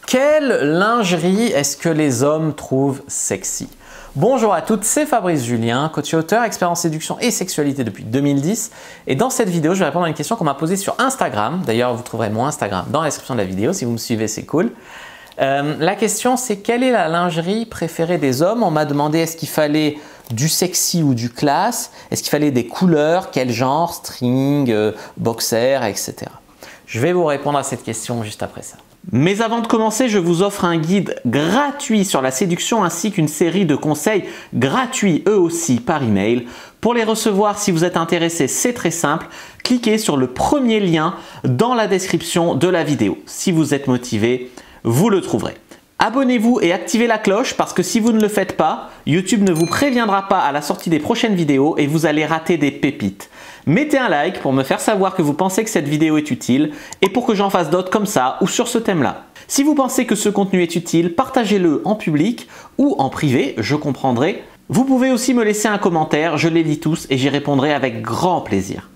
Quelle lingerie est-ce que les hommes trouvent sexy? Bonjour à toutes, c'est Fabrice Julien, coach et auteur, expert en séduction et sexualité depuis 2010. Et dans cette vidéo, je vais répondre à une question qu'on m'a posée sur Instagram. D'ailleurs, vous trouverez mon Instagram dans la description de la vidéo. Si vous me suivez, c'est cool. La question, c'est quelle est la lingerie préférée des hommes? On m'a demandé est-ce qu'il fallait du sexy ou du classe? Est-ce qu'il fallait des couleurs? Quel genre? String, boxer, etc. Je vais vous répondre à cette question juste après ça. Mais avant de commencer, je vous offre un guide gratuit sur la séduction ainsi qu'une série de conseils gratuits eux aussi par email. Pour les recevoir, si vous êtes intéressé, c'est très simple. Cliquez sur le premier lien dans la description de la vidéo. Si vous êtes motivé, vous le trouverez. Abonnez-vous et activez la cloche parce que si vous ne le faites pas, YouTube ne vous préviendra pas à la sortie des prochaines vidéos et vous allez rater des pépites. Mettez un like pour me faire savoir que vous pensez que cette vidéo est utile et pour que j'en fasse d'autres comme ça ou sur ce thème-là. Si vous pensez que ce contenu est utile, partagez-le en public ou en privé, je comprendrai. Vous pouvez aussi me laisser un commentaire, je les lis tous et j'y répondrai avec grand plaisir.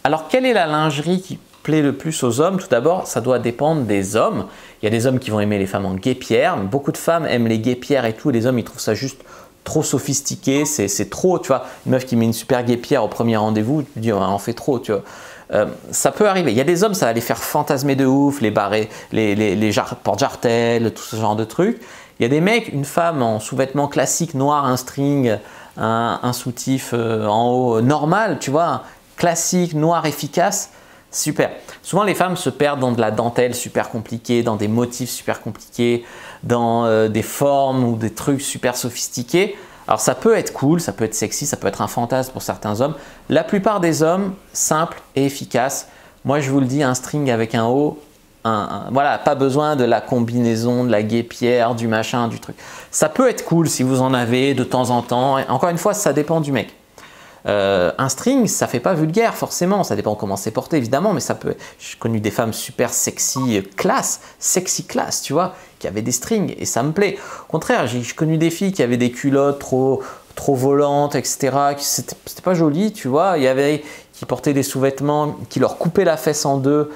Alors, quelle est la lingerie qui plaît le plus aux hommes? Tout d'abord, ça doit dépendre des hommes. Il y a des hommes qui vont aimer les femmes en guêpières, mais beaucoup de femmes aiment les guêpières et tout, et les hommes ils trouvent ça juste trop sophistiqué, c'est trop, tu vois. Une meuf qui met une super guêpière au premier rendez-vous, tu te dis on en fait trop, tu vois. Ça peut arriver. Il y a des hommes, ça va les faire fantasmer de ouf, les barrés, les porte-jartelles, tout ce genre de trucs. Il y a des mecs, une femme en sous-vêtements classiques, noir, un string, un soutif en haut normal, tu vois, classique, noir, efficace. Super. Souvent, les femmes se perdent dans de la dentelle super compliquée, dans des motifs super compliqués, dans des formes ou des trucs super sophistiqués. Alors, ça peut être cool, ça peut être sexy, ça peut être un fantasme pour certains hommes. La plupart des hommes, simples et efficaces. Moi, je vous le dis, un string avec un haut, voilà, pas besoin de la combinaison, de la guêpière, du machin, du truc. Ça peut être cool si vous en avez de temps en temps. Encore une fois, ça dépend du mec. Un string, ça fait pas vulgaire forcément, ça dépend comment c'est porté évidemment, mais ça peut. J'ai connu des femmes super sexy classe, tu vois, qui avaient des strings et ça me plaît. Au contraire, j'ai connu des filles qui avaient des culottes trop volantes, etc. C'était pas joli, tu vois. Il y avait qui portaient des sous-vêtements qui leur coupaient la fesse en deux.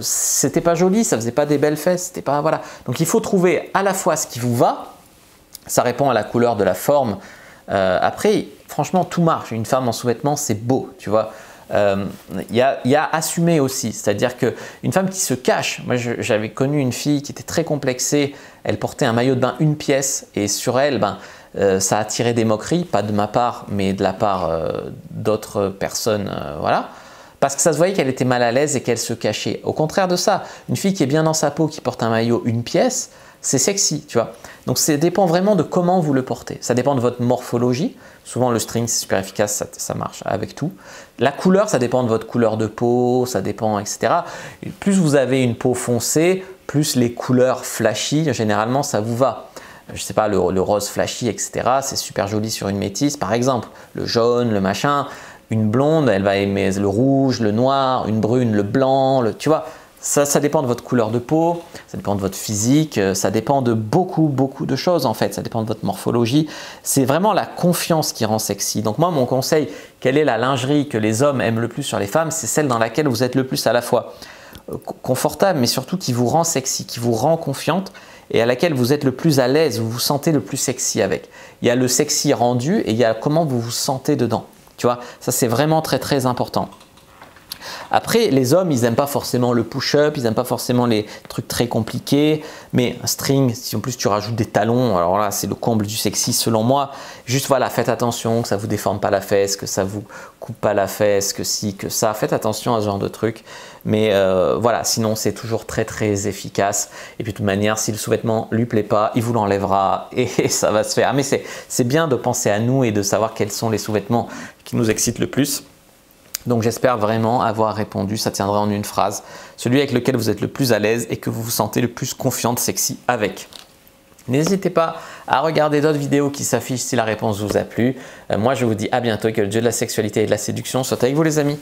C'était pas joli, ça faisait pas des belles fesses, c'était pas voilà. Donc il faut trouver à la fois ce qui vous va, ça répond à la couleur de la forme. Après, franchement, tout marche. Une femme en sous-vêtements, c'est beau, tu vois. Y a assumer aussi, c'est-à-dire qu'une femme qui se cache. Moi, j'avais connu une fille qui était très complexée. Elle portait un maillot de bain une pièce et sur elle, ça attirait des moqueries, pas de ma part, mais de la part d'autres personnes, voilà. Parce que ça se voyait qu'elle était mal à l'aise et qu'elle se cachait. Au contraire de ça, une fille qui est bien dans sa peau, qui porte un maillot une pièce, c'est sexy, tu vois. Donc ça dépend vraiment de comment vous le portez. Ça dépend de votre morphologie. Souvent le string c'est super efficace, ça marche avec tout. La couleur, ça dépend de votre couleur de peau, ça dépend, etc. Et plus vous avez une peau foncée, plus les couleurs flashy, généralement ça vous va. Je sais pas, le rose flashy, etc. C'est super joli sur une métisse, par exemple. Le jaune, le machin. Une blonde, elle va aimer le rouge, le noir. Une brune, le blanc, tu vois. Ça dépend de votre couleur de peau, ça dépend de votre physique, ça dépend de beaucoup de choses en fait, ça dépend de votre morphologie. C'est vraiment la confiance qui rend sexy. Donc moi, mon conseil, quelle est la lingerie que les hommes aiment le plus sur les femmes? C'est celle dans laquelle vous êtes le plus à la fois confortable, mais surtout qui vous rend sexy, qui vous rend confiante et à laquelle vous êtes le plus à l'aise, vous vous sentez le plus sexy avec. Il y a le sexy rendu et il y a comment vous vous sentez dedans. Tu vois, ça c'est vraiment très important. Après, les hommes, ils n'aiment pas forcément le push-up, ils n'aiment pas forcément les trucs très compliqués, mais un string, si en plus tu rajoutes des talons, alors là, c'est le comble du sexy selon moi. Juste voilà, faites attention que ça ne vous déforme pas la fesse, que ça ne vous coupe pas la fesse, que si, que ça. Faites attention à ce genre de trucs. Mais voilà, sinon, c'est toujours très efficace. Et puis de toute manière, si le sous-vêtement ne lui plaît pas, il vous l'enlèvera et ça va se faire. Mais c'est bien de penser à nous et de savoir quels sont les sous-vêtements qui nous excitent le plus. Donc j'espère vraiment avoir répondu, ça tiendra en une phrase, celui avec lequel vous êtes le plus à l'aise et que vous vous sentez le plus confiante, sexy avec. N'hésitez pas à regarder d'autres vidéos qui s'affichent si la réponse vous a plu. Moi je vous dis à bientôt et que le dieu de la sexualité et de la séduction soit avec vous les amis.